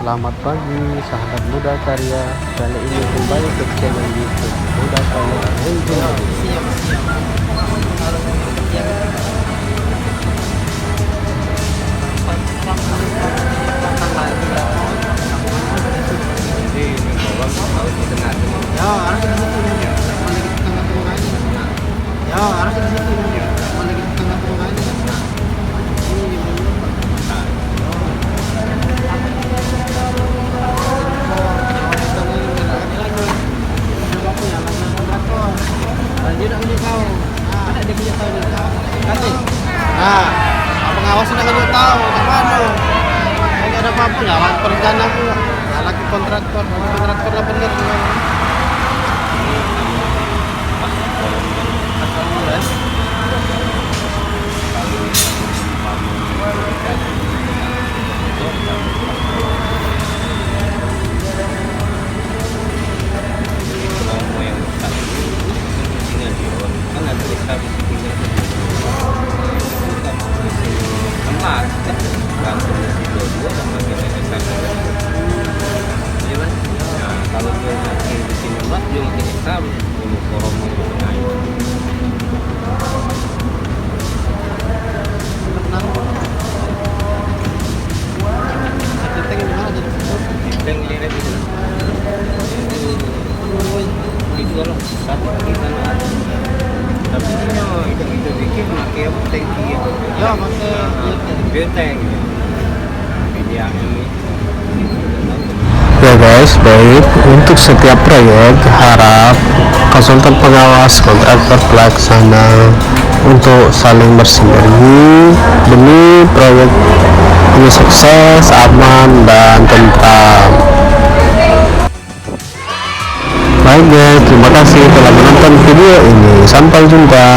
Selamat pagi sahabat Muda Karya. Kali ini kembali ke channel YouTube Muda Karya Engineering. Ya, harus di situ ya. Mana kita tengah-tengah aja. Ya, harus di situ ya. Mana kita tengah-tengah aja. Nah, pengawas sudah nggak tahu kemana. Kalau ada apa-apa ya, perencana pula. Lagi kontraktor lah bener. Kalau dia makin di sini mbak, dia makin ekstra dulu korong itu naik. Kita gimana jadi? Dan lihat itu, itu kalau satu kita lah. Tapi ini itu bikin pakai apa tangki ya? Ya, pakai bioteng. Ini yang ini. Ya guys, baik, untuk setiap proyek harap konsultan pengawas kontraktor pelaksana untuk saling bersinergi demi proyek ini sukses, aman, dan tentram. Baik guys, terima kasih telah menonton video ini. Sampai jumpa.